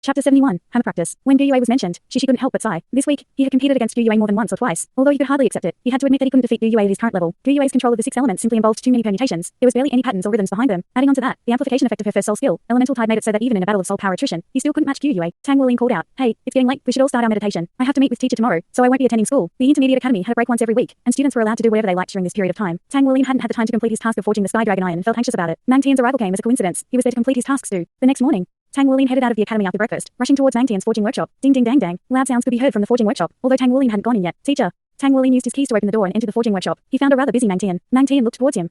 Chapter 71, Hammer Practice. When Douluo was mentioned, Shishi couldn't help but sigh. This week, he had competed against Douluo more than once or twice. Although he could hardly accept it, he had to admit that he couldn't defeat Douluo at his current level. Douluo's control of the 6 elements simply involved too many permutations. There was barely any patterns or rhythms behind them. Adding on to that, the amplification effect of her first soul skill, Elemental Tide, made it so that even in a battle of soul power attrition, he still couldn't match Douluo. Tang Wuling called out, "Hey, it's getting late. We should all start our meditation. I have to meet with teacher tomorrow, so I won't be attending school." The Intermediate Academy had a break once every week, and students were allowed to do whatever they liked during this period of time. Tang Wuling hadn't had the time to complete his task of forging the Sky Dragon Eye and felt anxious about it. Mang Tian's arrival came as a coincidence. He was there to complete his tasks too. The next morning, Tang Wuling headed out of the academy after breakfast, rushing towards Mang Tian's forging workshop. Ding ding dang dang. Loud sounds could be heard from the forging workshop, although Tang Wuling hadn't gone in yet. "Teacher." Tang Wuling used his keys to open the door and entered the forging workshop. He found a rather busy Mang Tian. Mang Tian looked towards him.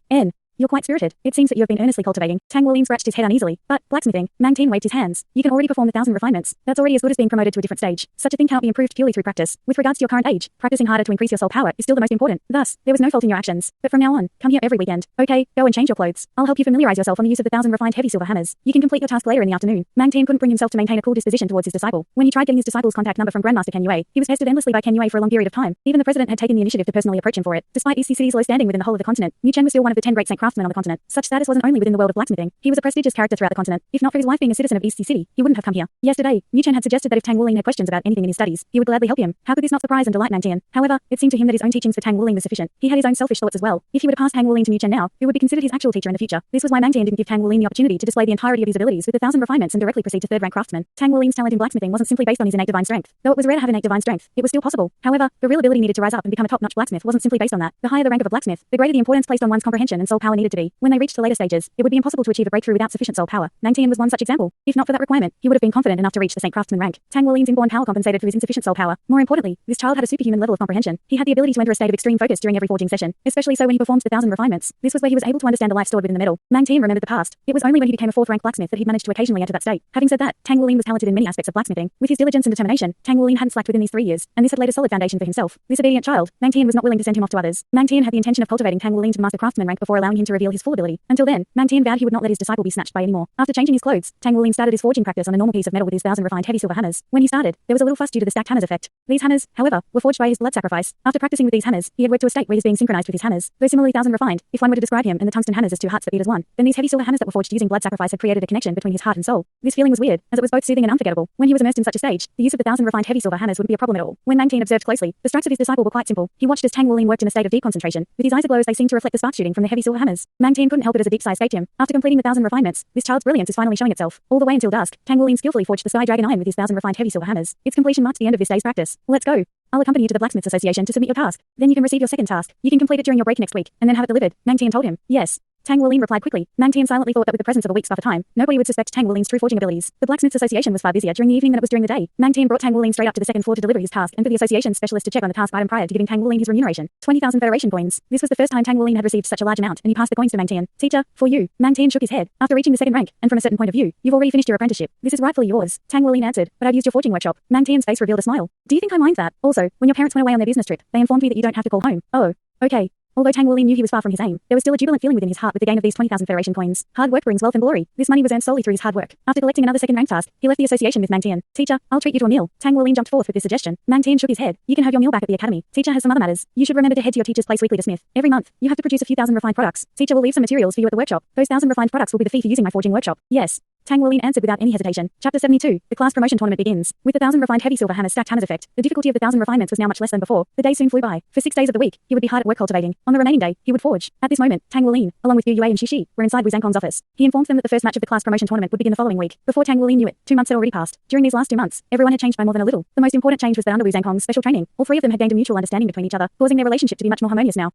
"You're quite spirited. It seems that you have been earnestly cultivating." Tang Wuling scratched his head uneasily. "But, blacksmithing." Mang Tian waved his hands. "You can already perform the 1,000 refinements. That's already as good as being promoted to a different stage. Such a thing cannot be improved purely through practice. With regards to your current age, practicing harder to increase your soul power is still the most important. Thus, there was no fault in your actions. But from now on, come here every weekend. Okay, go and change your clothes. I'll help you familiarize yourself on the use of the 1,000 refined heavy silver hammers. You can complete your task later in the afternoon." Mang Tian couldn't bring himself to maintain a cool disposition towards his disciple. When he tried getting his disciple's contact number from Grandmaster Ken Yue, he was pestered endlessly by Ken Yue for a long period of time. Even the president had taken the initiative to personally approach him for it. Despite East City's low standing within the whole of the continent, Mu Chen was still one of the 10 great saint craftsmen on the continent. Such status wasn't only within the world of blacksmithing. He was a prestigious character throughout the continent. If not for his wife being a citizen of East City, he wouldn't have come here. Yesterday, Mu Chen had suggested that if Tang Wuling had questions about anything in his studies, he would gladly help him. How could this not surprise and delight Mang Tian? However, it seemed to him that his own teachings for Tang Wuling were sufficient. He had his own selfish thoughts as well. If he were to pass Tang Wuling to Mu Chen now, who would be considered his actual teacher in the future? This was why Mang Tian didn't give Tang Wuling the opportunity to display the entirety of his abilities with the 1,000 refinements and directly proceed to third-rank craftsman. Tang Wuling's talent in blacksmithing wasn't simply based on his innate divine strength. Though it was rare to have innate divine strength, it was still possible. However, the real ability needed to rise up and become a top-notch blacksmith wasn't simply based on that. The higher the rank of a blacksmith, the greater the importance placed on one's comprehension and soul power needed to be. When they reached the later stages, it would be impossible to achieve a breakthrough without sufficient soul power. Mang Tian was one such example. If not for that requirement, he would have been confident enough to reach the Saint Craftsman rank. Tang Wuling's inborn power compensated for his insufficient soul power. More importantly, this child had a superhuman level of comprehension. He had the ability to enter a state of extreme focus during every forging session, especially so when he performed the 1,000 refinements. This was where he was able to understand the life stored within the metal. Mang Tian remembered the past. It was only when he became a 4th-rank blacksmith that he'd managed to occasionally enter that state. Having said that, Tang Wuling was talented in many aspects of blacksmithing. With his diligence and determination, Tang Wuling hadn't slacked within these 3 years, and this had laid a solid foundation for himself. This obedient child, Mang Tian was not willing to send him off to others. Mang Tian had the intention of cultivating Tang Wuling to the master craftsman rank before allowing him to reveal his full ability. Until then, Mang Tian vowed he would not let his disciple be snatched by any more. After changing his clothes, Tang Wuling started his forging practice on a normal piece of metal with his 1,000 refined heavy silver hammers. When he started, there was a little fuss due to the stacked hammers effect. These hammers, however, were forged by his blood sacrifice. After practicing with these hammers, he had worked to a state where he's being synchronized with his hammers. Though similarly 1,000 refined, if one were to describe him and the tungsten hammers as 2 hearts that beat as one, then these heavy silver hammers that were forged using blood sacrifice had created a connection between his heart and soul. This feeling was weird, as it was both soothing and unforgettable. When he was immersed in such a stage, the use of the 1,000 refined heavy silver hammers wouldn't be a problem at all. When Mang Tian observed closely, the strokes of his disciple were quite simple. He watched as Tang Wuling worked in a state of deep concentration. With his eyes aglow as they seemed to reflect the spark shooting from the heavy silver hammers. Mang Tian couldn't help it as a deep sigh escaped him. After completing the 1,000 refinements, this child's brilliance is finally showing itself. All the way until dusk, Tang Wuling skillfully forged the Sky Dragon Iron with his 1,000 refined heavy silver hammers. Its completion marks the end of this day's practice. Let's go. I'll accompany you to the Blacksmiths Association to submit your task. Then you can receive your second task. You can complete it during your break next week, and then have it delivered. Mang Tian told him. Yes. Tang Wuling replied quickly. Mang Tian silently thought that with the presence of a week's buffer time, nobody would suspect Tang Wuling's true forging abilities. The Blacksmiths Association was far busier during the evening than it was during the day. Mang Tian brought Tang Wuling straight up to the 2nd floor to deliver his task and for the association specialist to check on the task item prior to giving Tang Wuling his remuneration. 20,000 Federation coins. This was the first time Tang Wuling had received such a large amount, and he passed the coins to Mang Tian. "Teacher, for you." Mang Tian shook his head. "After reaching the 2nd rank, and from a certain point of view, you've already finished your apprenticeship. This is rightfully yours." Tang Wuling answered. "But I've used your forging workshop." Mang Tian's face revealed a smile. "Do you think I mind that? Also, when your parents went away on their business trip, they informed me that you don't have to call home." "Oh, okay." Although Tang Wuling knew he was far from his aim, there was still a jubilant feeling within his heart with the gain of these 20,000 Federation coins. Hard work brings wealth and glory. This money was earned solely through his hard work. After collecting another 2nd rank task, he left the association with Mang Tian. "Teacher, I'll treat you to a meal." Tang Wuling jumped forth with this suggestion. Mang Tian shook his head. "You can have your meal back at the academy. Teacher has some other matters. You should remember to head to your teacher's place weekly to smith. Every month, you have to produce a few 1,000 refined products. Teacher will leave some materials for you at the workshop. Those 1,000 refined products will be the fee for using my forging workshop." "Yes." Tang Wuling answered without any hesitation. Chapter 72, the class promotion tournament begins. With the 1,000 refined heavy silver hammers stacked hammers effect, the difficulty of the 1,000 refinements was now much less than before. The day soon flew by. For 6 days of the week, he would be hard at work cultivating. On the remaining day, he would forge. At this moment, Tang Wuling, along with Yu Yue and Shishi, were inside Wu Zhangkong's office. He informed them that the first match of the class promotion tournament would begin the following week. Before Tang Wuling knew it, 2 months had already passed. During these last 2 months, everyone had changed by more than a little. The most important change was that under Wu Zhangkong's special training, all 3 of them had gained a mutual understanding between each other, causing their relationship to be much more harmonious now.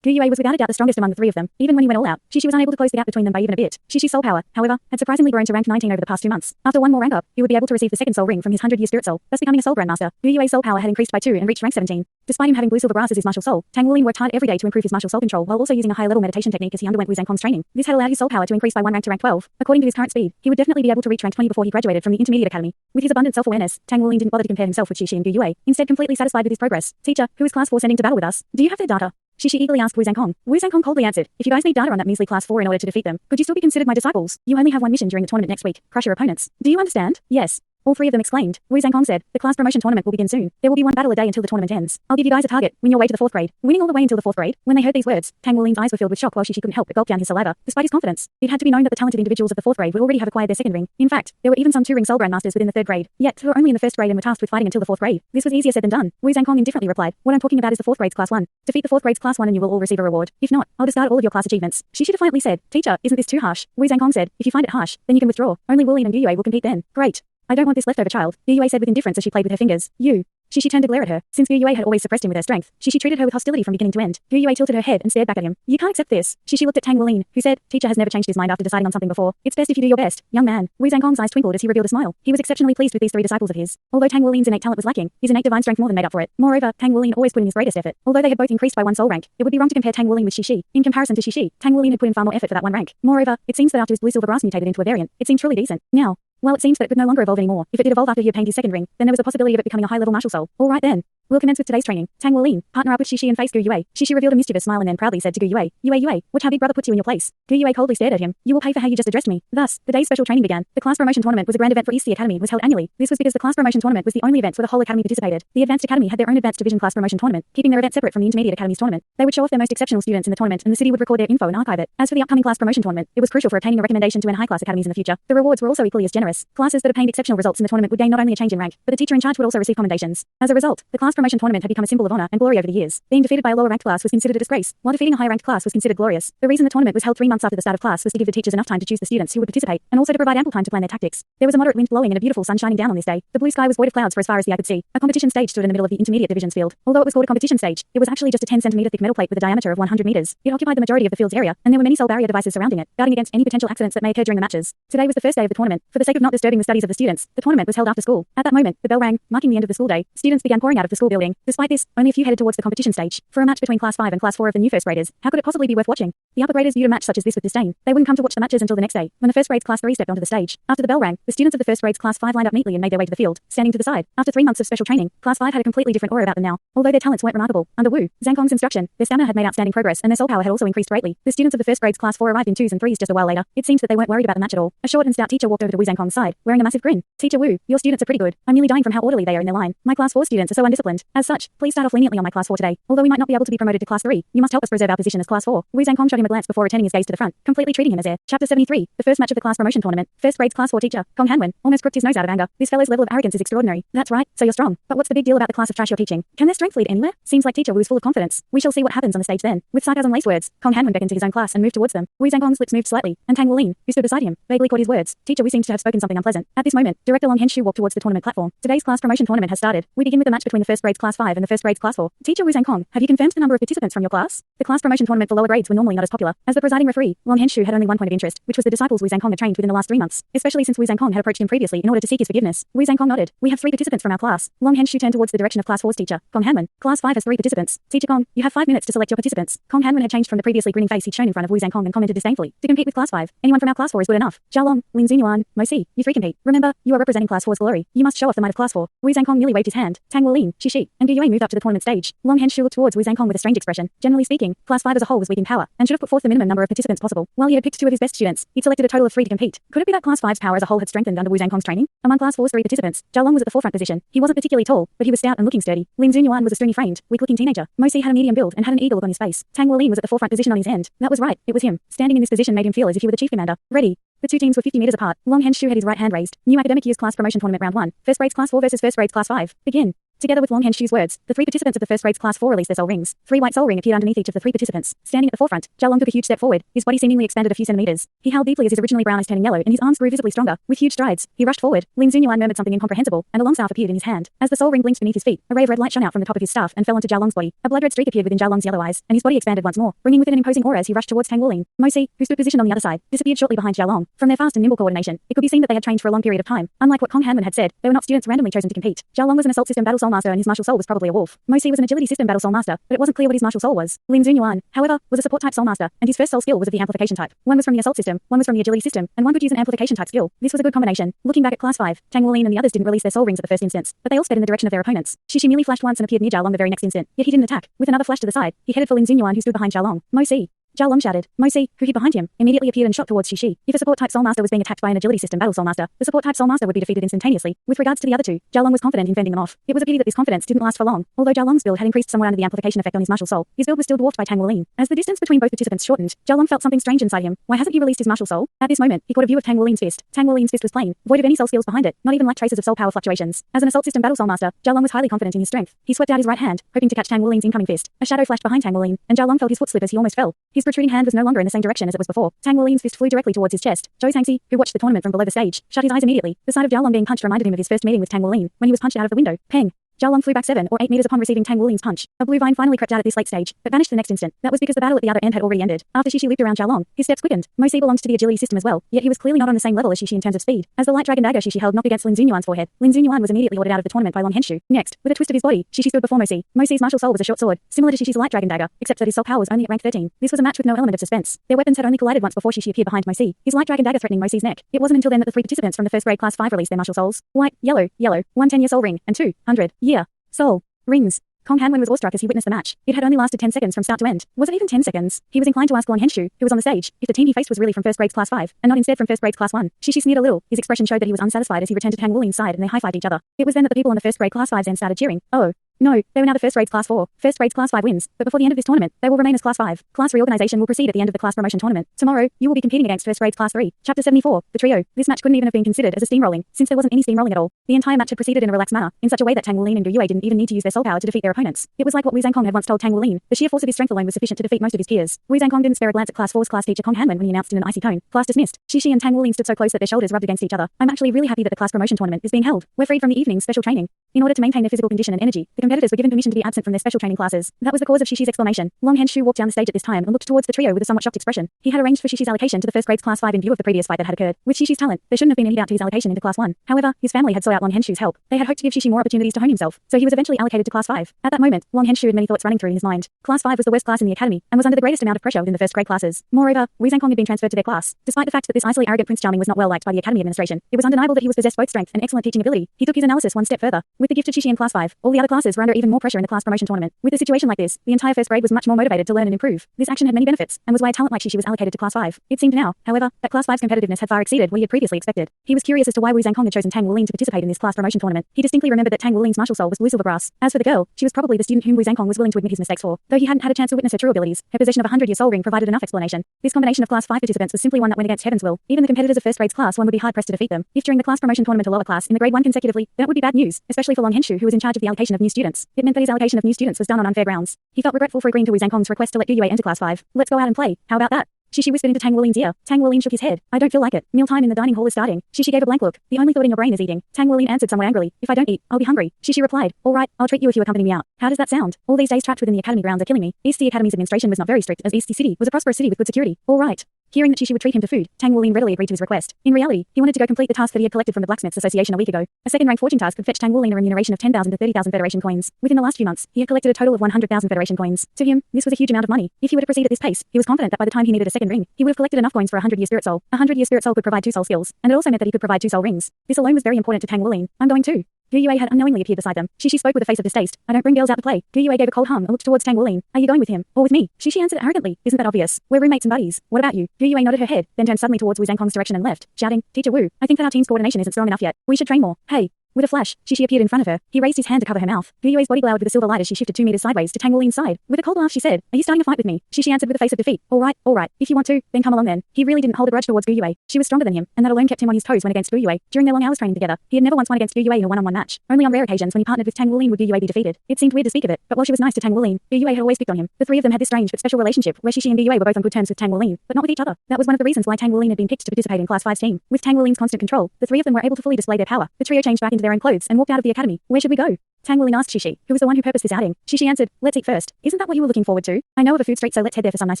Yu Yue was without a doubt the strongest among the 3 of them. Even when he went all out, Shishi was unable to close the gap between them by even a bit. Shishi's soul power, however, had surprisingly grown to rank 19 over the past 2 months. After one more rank up, he would be able to receive the 2nd soul ring from his 100-year spirit soul, thus becoming a soul grandmaster. Yu Yue's soul power had increased by 2 and reached rank 17. Despite him having blue silver brass as his martial soul, Tang Wuling worked hard every day to improve his martial soul control while also using a high-level meditation technique as he underwent Wu Zhangkong's training. This had allowed his soul power to increase by 1 rank to rank 12. According to his current speed, he would definitely be able to reach rank 20 before he graduated from the Intermediate Academy. With his abundant self-awareness, Tang Wuling didn't bother to compare himself with Shishi and Yu Yue, instead completely satisfied with his progress. "Teacher, who is class 4 sending to battle with us? Do you have their data?" Shishi eagerly asked Wu Zhangkong. Wu Zhangkong coldly answered, "If you guys need data on that measly class 4 in order to defeat them, could you still be considered my disciples? You only have one mission during the tournament next week. Crush your opponents. Do you understand?" "Yes." All three of them exclaimed. Wu Zhangkong said, the class promotion tournament will begin soon. There will be one battle a day until the tournament ends. I'll give you guys a target. Win your way to the 4th grade. Winning all the way until the 4th grade. When they heard these words, Tang Wulin's eyes were filled with shock while she couldn't help but gulp down his saliva. Despite his confidence, it had to be known that the talented individuals of the 4th grade would already have acquired their 2nd ring. In fact, there were even some 2-ring Soul Grandmasters within the 3rd grade. Yet, who were only in the 1st grade and were tasked with fighting until the 4th grade. This was easier said than done. Wu Zhangkong indifferently replied, what I'm talking about is the 4th grade's class 1. Defeat the 4th grade's class 1 and you will all receive a reward. If not, I'll discard all of your class achievements. She defiantly said, teacher, isn't this too harsh? Wu Zhangkong said, if you find it harsh, then you can withdraw. Only Wu Lin and Gu Yue will compete then. Great. I don't want this leftover child, Gu Yue said with indifference as she played with her fingers. You. She turned to glare at her. Since Gu Yue had always suppressed him with her strength, she treated her with hostility from beginning to end. Gu Yue tilted her head and stared back at him. You can't accept this. She looked at Tang Wulin, who said, teacher has never changed his mind after deciding on something before. It's best if you do your best, young man. Wu Zhangkong's eyes twinkled as he revealed a smile. He was exceptionally pleased with these 3 disciples of his. Although Tang Wulin's innate talent was lacking, his innate divine strength more than made up for it. Moreover, Tang Wulin always put in his greatest effort. Although they had both increased by 1 soul rank, it would be wrong to compare Tang Wulin with Shi. In comparison to Shi, Tang Wulin had put in far more effort for that 1 rank. Moreover, it seems that after his blue silver brass mutated into a variant, it seemed truly decent. Now, while it seems that it could no longer evolve anymore, if it did evolve after he obtained his 2nd ring, then there was a possibility of it becoming a high-level martial soul. All right then. We'll commence with today's training. Tang Wulin, partner up with Shi and face Gu Yue. Shi revealed a mischievous smile and then proudly said to Gu Yue, Yue, watch how big brother puts you in your place. Gu Yue coldly stared at him. You will pay for how you just addressed me. Thus, the day's special training began. The class promotion tournament was a grand event for East the Academy was held annually. This was because the class promotion tournament was the only event where the whole academy participated. The Advanced Academy had their own Advanced Division class promotion tournament, keeping their event separate from the Intermediate Academy's tournament. They would show off their most exceptional students in the tournament and the city would record their info and archive it. As for the upcoming class promotion tournament, it was crucial for obtaining a recommendation to high-class academies in the future. The rewards were also equally as generous. Classes that obtained exceptional results in the tournament would gain not only a change in rank, but the teacher in charge would also receive commendations. As a result, the class promotion tournament had become a symbol of honor and glory over the years. Being defeated by a lower ranked class was considered a disgrace, while defeating a high ranked class was considered glorious. The reason the tournament was held 3 months after the start of class was to give the teachers enough time to choose the students who would participate, and also to provide ample time to plan their tactics. There was a moderate wind blowing and a beautiful sun shining down on this day. The blue sky was void of clouds for as far as the eye could see. A competition stage stood in the middle of the intermediate divisions field. Although it was called a competition stage, it was actually just a 10-centimeter thick metal plate with a diameter of 100 meters. It occupied the majority of the field's area, and there were many soul barrier devices surrounding it, guarding against any potential accidents that may occur during the matches. Today was the first day of the tournament. For the sake of not disturbing the studies of the students, the tournament was held after school. At that moment, the bell rang, marking the end of the school day. Students began pouring out of the school building. Despite this, only a few headed towards the competition stage. For a match between Class 5 and Class 4 of the new 1st graders, how could it possibly be worth watching? The upper graders viewed a match such as this with disdain. They wouldn't come to watch the matches until the next day, when the 1st grade's Class 3 stepped onto the stage. After the bell rang, the students of the 1st grade's Class 5 lined up neatly and made their way to the field, standing to the side. After 3 months of special training, Class 5 had a completely different aura about them now. Although their talents weren't remarkable, under Wu Zhangkong's instruction, their stamina had made outstanding progress and their soul power had also increased greatly. The students of the 1st grade's Class 4 arrived in 2s and 3s just a while later. It seems that they weren't worried about the match at all. A short and stout teacher walked over to Wu Zhangkong's side, wearing a massive grin. Teacher Wu, your students are pretty good. I'm nearly dying from how orderly they are in their line. My Class 4 students are so undisciplined. As such, please start off leniently on my Class 4 today. Although we might not be able to be promoted to Class 3, you must help us preserve our position as Class 4. Wu Zhangkong shot him a glance before returning his gaze to the front, completely treating him as heir. Chapter 73, the first match of the class promotion tournament. 1st grade's Class 4 teacher, Kong Hanwen, almost crooked his nose out of anger. This fellow's level of arrogance is extraordinary. That's right, so you're strong. But what's the big deal about the class of trash you're teaching? Can their strength lead anywhere? Seems like teacher Wu is full of confidence. We shall see what happens on the stage then. With sarcasm-laced words, Kong Hanwen beckoned to his own class and moved towards them. Wu Zhangkong's lips moved slightly, and Tang Wulin, who stood beside him, vaguely caught his words. Teacher Wu seems to have spoken something unpleasant. At this moment, Director Long Henshu walked towards the tournament platform. Today's class promotion tournament has started. We begin with the match between the 1st grade's Class 5 and the 1st grade's Class 4. Teacher Wu Zhangkong, have you confirmed the number of participants from your class? The class promotion tournament for lower grades were normally not as popular. As the presiding referee, Long Henshu had only one point of interest, which was the disciples Wu Zhangkong had trained within the last 3 months, especially since Wu Zhangkong had approached him previously in order to seek his forgiveness. Wu Zhangkong nodded. We have 3 participants from our class. Long Henshu turned towards the direction of Class 4's teacher, Kong Hanwen. Class 5 has 3 participants. Teacher Kong, you have 5 minutes to select your participants. Kong Hanwen had changed from the previously grinning face he'd shown in front of Wu Zhangkong and commented disdainfully. To compete with Class 5, anyone from our Class 4 is good enough. Zhao Long, Lin Xunyuan, Mo Si, you 3 compete. Remember, you are representing Class 4's glory. You must show off the might of Class 4. Wu Zhangkong merely waved his hand. Tang Wulin, Shi, and Gu Yue moved up to the tournament stage. Long Henshu looked towards Wu Zhangkong with a strange expression. Generally speaking, Class 5 as a whole was weak in power, and should have put forth the minimum number of participants possible. While he had picked 2 of his best students, he'd selected a total of 3 to compete. Could it be that Class 5's power as a whole had strengthened under Wu Zhangkong's training? Among Class 4's 3 participants, Zhao Long was at the forefront position. He wasn't particularly tall, but he was stout and looking sturdy. Lin Xunyuan was a stony-framed, weak-looking teenager. Mo Si had a medium build and had an eager look on his face. Tang Wulin was at the forefront position on his end. That was right, it was him. Standing in this position made him feel as if he were the chief commander. Ready. The 2 teams were 50 meters apart. Long Henshu had his right hand raised. New academic year's class promotion tournament round 1. 1st grade's Class 4 versus 1st grade's Class 5. Begin. Together with Long Henshu's words, the 3 participants of the 1st grade's Class 4 released their soul rings. 3 white soul ring appeared underneath each of the 3 participants. Standing at the forefront, Zhao Long took a huge step forward. His body seemingly expanded a few centimeters. He howled deeply as his originally brown eyes turning yellow, and his arms grew visibly stronger. With huge strides, he rushed forward. Lin Xunyuan murmured something incomprehensible, and a long staff appeared in his hand. As the soul ring blinked beneath his feet, a ray of red light shone out from the top of his staff and fell onto Zhao Long's body. A blood red streak appeared within Zhao Long's yellow eyes, and his body expanded once more, bringing with it an imposing aura as he rushed towards Tang Wulin. Mo Si, who stood positioned on the other side, disappeared shortly behind Zhao Long. From their fast and nimble coordination, it could be seen that they had trained for a long period of time. Unlike what Kong Hanwen had said, they were not students randomly chosen to compete. Zhao Long was an assault system battle soul master, and his martial soul was probably a wolf. Mo Si was an agility system battle soul master, but it wasn't clear what his martial soul was. Lin Xunyuan, however, was a support type soul master, and his first soul skill was of the amplification type. One was from the assault system, one was from the agility system, and one could use an amplification type skill. This was a good combination. Looking back at Class 5, Tang Wulin and the others didn't release their soul rings at the first instance, but they all sped in the direction of their opponents. Shi merely flashed once and appeared near Zhao Long the very next instant, yet he didn't attack. With another flash to the side, he headed for Lin Xunyuan who stood behind Zhao Long. Mo Si. Zhao Long shouted. Mo Si, who hid behind him, immediately appeared and shot towards Xi. If a support-type Soul Master was being attacked by an agility system battle Soul Master, the support-type Soul Master would be defeated instantaneously. With regards to the other two, Zhao Long was confident in fending them off. It was a pity that this confidence didn't last for long. Although Zhao Long's build had increased somewhat under the amplification effect on his martial soul, his build was still dwarfed by Tang Wulin. As the distance between both participants shortened, Zhao Long felt something strange inside him. Why hasn't he released his martial soul? At this moment, he caught a view of Tang Wulin's fist. Tang Wulin's fist was plain, void of any soul skills behind it, not even lacked traces of soul power fluctuations. As an assault system battle Soul Master, Zhao Long was highly confident in his strength. He swept out his right hand, hoping to catch Tang Wulin's incoming fist. A shadow flashed behind Tang Wulin, and Zhao Long felt his foot slip as he almost fell. His protruding hand was no longer in the same direction as it was before. Tang Wulin's fist flew directly towards his chest. Zhou Tangxi, who watched the tournament from below the stage, shut his eyes immediately. The sight of Zhao Long being punched reminded him of his first meeting with Tang Wulin, when he was punched out of the window. Peng! Zhao Long flew back 7 or 8 meters upon receiving Tang Wulin's punch. A blue vine finally crept out at this late stage, but vanished the next instant. That was because the battle at the other end had already ended. After Xi looped around Zhao Long, his steps quickened. Mo Si belonged to the agility system as well, yet he was clearly not on the same level as Xi in terms of speed. As the light dragon dagger Xi held knocked against Lin Xunyuan's forehead, Lin Xunyuan was immediately ordered out of the tournament by Long Henshu. Next, with a twist of his body, Xi stood before Mo Si. Mo Si's martial soul was a short sword, similar to Xi's light dragon dagger, except that his soul power was only at rank 13. This was a match with no element of suspense. Their weapons had only collided once before Xi appeared behind Mo Si, his light dragon dagger threatening Mo Si's neck. It wasn't until then that the 3 participants from the first grade class 5 released their martial souls. White, yellow, 1 10-year soul ring, and 200-year soul rings. Kong Hanwen was awestruck as he witnessed the match. It had only lasted 10 seconds from start to end. Was it even 10 seconds? He was inclined to ask Long Henshu, who was on the stage, if the team he faced was really from first grades class 5, and not instead from first grades class 1. Xi sneered a little. His expression showed that he was unsatisfied as he returned to Tang Wulin's side and they high-fived each other. It was then that the people on the first grade class 5's end started cheering. Oh. No, they were now the first grades class 4. First grades class 5 wins, but before the end of this tournament, they will remain as class 5. Class reorganization will proceed at the end of the class promotion tournament. Tomorrow, you will be competing against first grades class 3. Chapter 74, the trio. This match couldn't even have been considered as a steamrolling, since there wasn't any steamrolling at all. The entire match had proceeded in a relaxed manner, in such a way that Tang Wulin and Gu Yue didn't even need to use their soul power to defeat their opponents. It was like what Wu Zhangkong had once told Tang Wulin. The sheer force of his strength alone was sufficient to defeat most of his peers. Wu Zhangkong didn't spare a glance at class 4's class teacher Kong Hanwen when he announced in an icy tone, class dismissed. Xi and Tang Wulin stood so close that their shoulders rubbed against each other. I'm actually really happy that the class promotion tournament is being held. We're freed from the evening's special training. In order to maintain their physical condition and energy, the competitors were given permission to be absent from their special training classes. That was the cause of Xi's exclamation. Long Henshu walked down the stage at this time and looked towards the trio with a somewhat shocked expression. He had arranged for Xi's allocation to the first grades class 5 in view of the previous fight that had occurred. With Xi's talent, there shouldn't have been any doubt to his allocation into class 1. However, his family had sought out Long Henshu's help. They had hoped to give Xi more opportunities to hone himself, so he was eventually allocated to class 5. At that moment, Long Henshu had many thoughts running through his mind. Class 5 was the worst class in the academy and was under the greatest amount of pressure within the first grade classes. Moreover, Wu Zhangkong had been transferred to their class. Despite the fact that this icily arrogant Prince Charming was not well liked by the academy administration, it was undeniable that he was possessed both strength and excellent teaching ability. He took his analysis one step further. With the gift of Xi in class 5, all the other classes were under even more pressure in the class promotion tournament. With a situation like this, the entire first grade was much more motivated to learn and improve. This action had many benefits, and was why a talent like Xi was allocated to class 5. It seemed now, however, that class 5's competitiveness had far exceeded what he had previously expected. He was curious as to why Wu Zhangkong had chosen Tang Wulin to participate in this class promotion tournament. He distinctly remembered that Tang Wulin's martial soul was blue silvergrass. As for the girl, she was probably the student whom Wu Zhangkong was willing to admit his mistakes for. Though he hadn't had a chance to witness her true abilities, her possession of a 100-year soul ring provided enough explanation. This combination of class 5 participants was simply one that went against heaven's will. Even the competitors of first grades class 1 would be hard-pressed to defeat them. If during the class promotion tournament a lower class in the grade 1 consecutively, that would be bad news, especially for Long Henshu, who was in charge of the allocation of new students. It meant that his allocation of new students was done on unfair grounds. He felt regretful for agreeing to Wu Zhangkong's request to let Gu Yue enter class 5. Let's go out and play. How about that? Xi whispered into Tang Wulin's ear. Tang Wulin shook his head. I don't feel like it. Mealtime in the dining hall is starting. Xi gave a blank look. The only thought in your brain is eating. Tang Wulin answered somewhat angrily. If I don't eat, I'll be hungry. Xi replied. All right, I'll treat you if you accompany me out. How does that sound? All these days trapped within the academy grounds are killing me. East Sea Academy's administration was not very strict, as East Sea City was a prosperous city with good security. All right. Hearing that Xi would treat him to food, Tang Wulin readily agreed to his request. In reality, he wanted to go complete the task that he had collected from the Blacksmiths Association a week ago. A second-rank fortune task could fetch Tang Wulin a remuneration of 10,000 to 30,000 Federation coins. Within the last few months, he had collected a total of 100,000 Federation coins. To him, this was a huge amount of money. If he were to proceed at this pace, he was confident that by the time he needed a second ring, he would have collected enough coins for a 100-year spirit soul. A 100-year spirit soul could provide 2 soul skills, and it also meant that he could provide 2 soul rings. This alone was very important to Tang Wulin. I'm going too. Gu Yue had unknowingly appeared beside them. Xi spoke with a face of distaste. I don't bring girls out to play. Gu Yue gave a cold hum and looked towards Tang Wulin. Are you going with him? Or with me? Xi answered arrogantly. Isn't that obvious? We're roommates and buddies. What about you? Gu Yue nodded her head, then turned suddenly towards Wu Zhangkong's direction and left, shouting, Teacher Wu, I think that our team's coordination isn't strong enough yet. We should train more. Hey. With a flash, Xi appeared in front of her. He raised his hand to cover her mouth. Gu Yue's body glowered with a silver light as she shifted 2 meters sideways to Tang Wulin's side. With a cold laugh she said, Are you starting a fight with me? Xi answered with a face of defeat. All right. If you want to, then come along then. He really didn't hold a grudge towards Gu Yue. She was stronger than him, and that alone kept him on his toes when against Gu Yue. During their long hours training together, he had never once won against Gu Yue in a one-on-one match. Only on rare occasions when he partnered with Tang Wulin would Gu Yue be defeated. It seemed weird to speak of it, but while she was nice to Tang Wulin, Gu Yue had always picked on him. The 3 of them had this strange but special relationship where Xi and Gu Yue were both on good terms with Tang Wulin, but not with each other. That was one of the reasons why Tang Wulin had been picked to participate in Class 5's team. With Tang Wulin's constant control, the 3 of them were able to fully display their power. The trio changed back into their own clothes and walked out of the academy. Where should we go? Tang Wulin asked Xi, who was the one who purposed this outing. Xi answered, Let's eat first. Isn't that what you were looking forward to? I know of a food street, so let's head there for some nice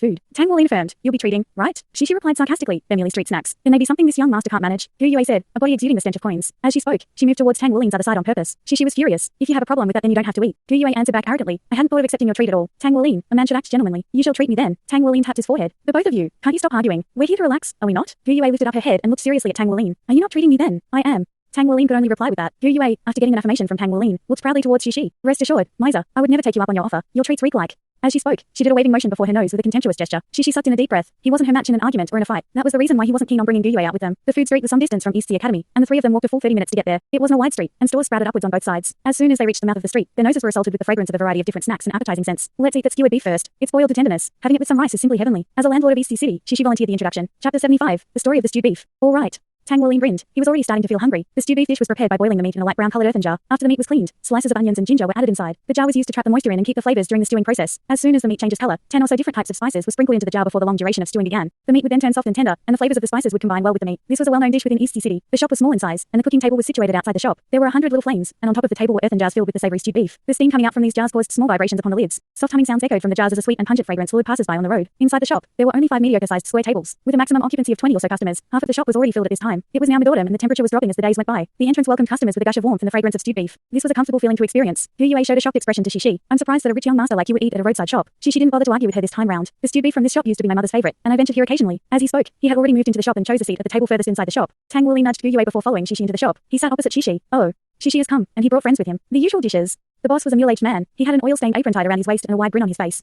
food. Tang Wulin affirmed, You'll be treating, right? Xi replied sarcastically, They're merely street snacks. There may be something this young master can't manage. Gu Yue said, a body exuding the stench of coins. As she spoke, she moved towards Tang Wulin's other side on purpose. Xi was furious. If you have a problem with that, then you don't have to eat. Gu Yue answered back arrogantly, I hadn't thought of accepting your treat at all. Tang Wulin, a man should act gentlemanly. You shall treat me then. Tang Wulin tapped his forehead. The both of you, can't you stop arguing? We're here to relax, are we not? Gu Yue lifted up her head and looked seriously at Tang Wulin. Are you not treating me then? I am. Tang Wulin could only reply with that. Gu Yue, after getting an affirmation from Tang Wulin, looked proudly towards Xi. Rest assured, miser, I would never take you up on your offer. Your treat's Greek-like. As she spoke, she did a waving motion before her nose with a contemptuous gesture. She sucked in a deep breath. He wasn't her match in an argument or in a fight. That was the reason why he wasn't keen on bringing Douluo out with them. The food street was some distance from East Sea Academy, and the three of them walked a full 30 minutes to get there. It wasn't a wide street, and stores sprouted upwards on both sides. As soon as they reached the mouth of the street, their noses were assaulted with the fragrance of a variety of different snacks and appetizing scents. Let's eat that skewered beef first. It's boiled to tenderness. Having it with some rice is simply heavenly. As a landlord of East Sea City, she volunteered the introduction. Chapter 75, The Story of the Stewed Beef. All right. Tang Wuling grinned. He was already starting to feel hungry. The stewed beef dish was prepared by boiling the meat in a light brown-colored earthen jar. After the meat was cleaned, slices of onions and ginger were added inside. The jar was used to trap the moisture in and keep the flavors during the stewing process. As soon as the meat changes color, 10 or so different types of spices were sprinkled into the jar before the long duration of stewing began. The meat would then turn soft and tender, and the flavors of the spices would combine well with the meat. This was a well-known dish within East Sea City. The shop was small in size, and the cooking table was situated outside the shop. There were 100 little flames, and on top of the table were earthen jars filled with the savory stewed beef. The steam coming out from these jars caused small vibrations upon the lids. Soft humming sounds echoed from the jars as a sweet and pungent fragrance lured passers-by on the road. Inside the shop, there were only 5 mediocre-sized square tables, with a maximum occupancy of 20 or so customers. Half of the shop was already filled at this time. It was now mid-autumn, and the temperature was dropping as the days went by. The entrance welcomed customers with a gush of warmth and the fragrance of stewed beef. This was a comfortable feeling to experience. Dou Yue showed a shocked expression to Shishi. I'm surprised that a rich young master like you would eat at a roadside shop. Shishi didn't bother to argue with her this time round. The stewed beef from this shop used to be my mother's favorite, and I ventured here occasionally. As he spoke, he had already moved into the shop and chose a seat at the table furthest inside the shop. Tang Wuling nudged Dou Yue before following Shishi into the shop. He sat opposite Shishi. Oh. Shishi has come, and he brought friends with him. The usual dishes. The boss was a middle-aged man. He had an oil-stained apron tied around his waist and a wide grin on his face.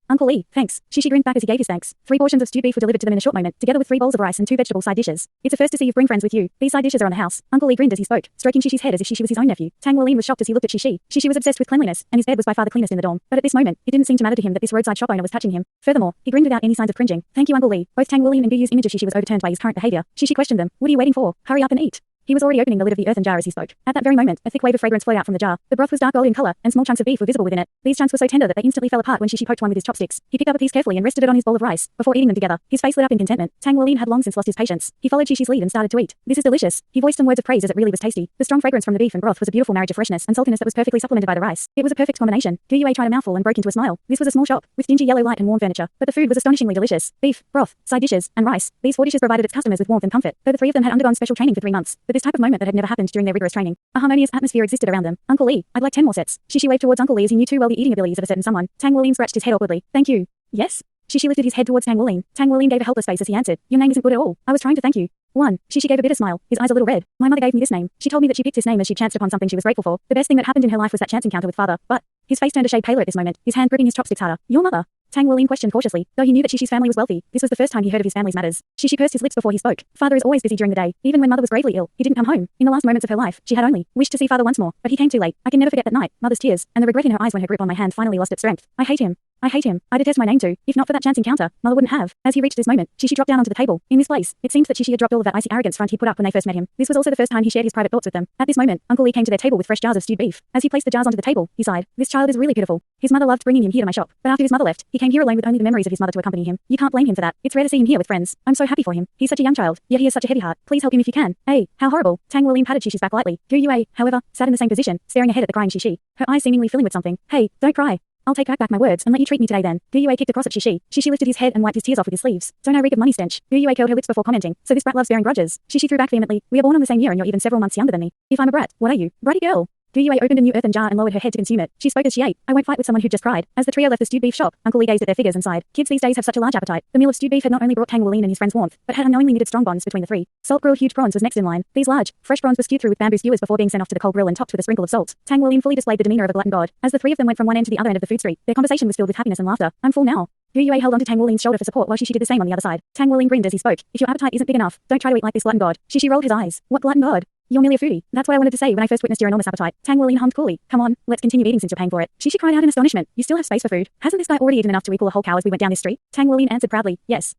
Uncle Lee, thanks. Shishi grinned back as he gave his thanks. 3 portions of stewed beef were delivered to them in a short moment, together with 3 bowls of rice and 2 vegetable side dishes. It's a first to see you bring friends with you. These side dishes are on the house. Uncle Lee grinned as he spoke, stroking Shishi's head as if Shishi was his own nephew. Tang Wuling was shocked as he looked at Shishi. Shishi was obsessed with cleanliness, and his bed was by far the cleanest in the dorm. But at this moment, it didn't seem to matter to him that this roadside shop owner was touching him. Furthermore, he grinned without any signs of cringing. Thank you, Uncle Lee. Both Tang Wuling and Gu Yu's image of Shishi was overturned by his current behavior. Shishi questioned them. What are you waiting for? Hurry up and eat. He was already opening the lid of the earthen jar as he spoke. At that very moment, a thick wave of fragrance flowed out from the jar. The broth was dark gold in color, and small chunks of beef were visible within it. These chunks were so tender that they instantly fell apart when Shishi poked one with his chopsticks. He picked up a piece carefully and rested it on his bowl of rice, before eating them together. His face lit up in contentment. Tang Wuling had long since lost his patience. He followed Shishi's lead and started to eat. This is delicious. He voiced some words of praise as it really was tasty. The strong fragrance from the beef and broth was a beautiful marriage of freshness and saltiness that was perfectly supplemented by the rice. It was a perfect combination. Dou Yue tried a mouthful and broke into a smile. This was a small shop, with dingy yellow light and warm furniture, but the food was astonishingly delicious. Beef, broth, side dishes, and rice. These 4 dishes provided its customers with warmth and comfort, though the 3 of them had undergone special training for 3 months. But this type of moment that had never happened during their rigorous training. A harmonious atmosphere existed around them. Uncle Lee, I'd like 10 more sets. Shishi waved towards Uncle Lee as he knew too well the eating abilities of a certain someone. Tang Wuling scratched his head awkwardly. Thank you. Yes? Shishi lifted his head towards Tang Wuling. Tang Wuling gave a helpless face as he answered. Your name isn't good at all. I was trying to thank you. 1. Shishi gave a bitter smile, his eyes a little red. My mother gave me this name. She told me that she picked this name as she chanced upon something she was grateful for. The best thing that happened in her life was that chance encounter with father, but his face turned a shade paler at this moment, his hand gripping his chopsticks harder. Your mother? Tang Wuling questioned cautiously, though he knew that Shishi's family was wealthy. This was the first time he heard of his family's matters. Shishi pursed his lips before he spoke. Father is always busy during the day. Even when mother was gravely ill, he didn't come home. In the last moments of her life, she had only wished to see father once more, but he came too late. I can never forget that night, mother's tears, and the regret in her eyes when her grip on my hand finally lost its strength. I hate him. I hate him. I detest my name too. If not for that chance encounter, mother wouldn't have. As he reached this moment, Shishi dropped down onto the table. In this place, it seemed that Shishi had dropped all of that icy arrogance front he put up when they first met him. This was also the first time he shared his private thoughts with them. At this moment, Uncle Lee came to their table with fresh jars of stewed beef. As he placed the jars onto the table, he sighed. This child is really pitiful. His mother loved bringing him here to my shop, but after his mother left, he came here alone with only the memories of his mother to accompany him. You can't blame him for that. It's rare to see him here with friends. I'm so happy for him. He's such a young child, yet he has such a heavy heart. Please help him if you can. Hey, how horrible. Tang Wuling patted Shishi's back lightly. Dou Yue, however, sat in the same position, staring ahead at the crying Shishi, her eyes seemingly filling with something. Hey, don't cry. I'll take back my words and let you treat me today then. Dou Yue kicked across at Shishi. Shishi lifted his head and wiped his tears off with his sleeves. Don't I reek of money stench? Dou Yue curled her lips before commenting. So this brat loves bearing grudges. Shishi threw back vehemently. We are born on the same year and you're even several months younger than me. If I'm a brat, what are you? Bratty girl. Dou Yue opened a new earthen jar and lowered her head to consume it. She spoke as she ate. I won't fight with someone who just cried. As the trio left the stewed beef shop, Uncle Lee gazed at their figures and sighed. Kids these days have such a large appetite. The meal of stewed beef had not only brought Tang Wuling and his friends warmth, but had unknowingly knitted strong bonds between the 3. Salt-grilled huge prawns was next in line. These large, fresh prawns were stewed through with bamboo skewers before being sent off to the coal grill and topped with a sprinkle of salt. Tang Wuling fully displayed the demeanor of a glutton god. As the 3 of them went from one end to the other end of the food street, their conversation was filled with happiness and laughter. I'm full now. Dou Yue held onto Tang Wuling's shoulder for support while Shishi did the same on the other side. Tang Wuling grinned as he spoke. If your appetite isn't big enough, don't try to eat like this glutton god. Shishi rolled his eyes. What glutton god? You're merely a foodie. That's what I wanted to say when I first witnessed your enormous appetite. Tang Wuling hummed coolly. Come on, let's continue eating since you're paying for it. Shishi cried out in astonishment. You still have space for food? Hasn't this guy already eaten enough to equal a whole cow as we went down this street? Tang Wuling answered proudly. Yes.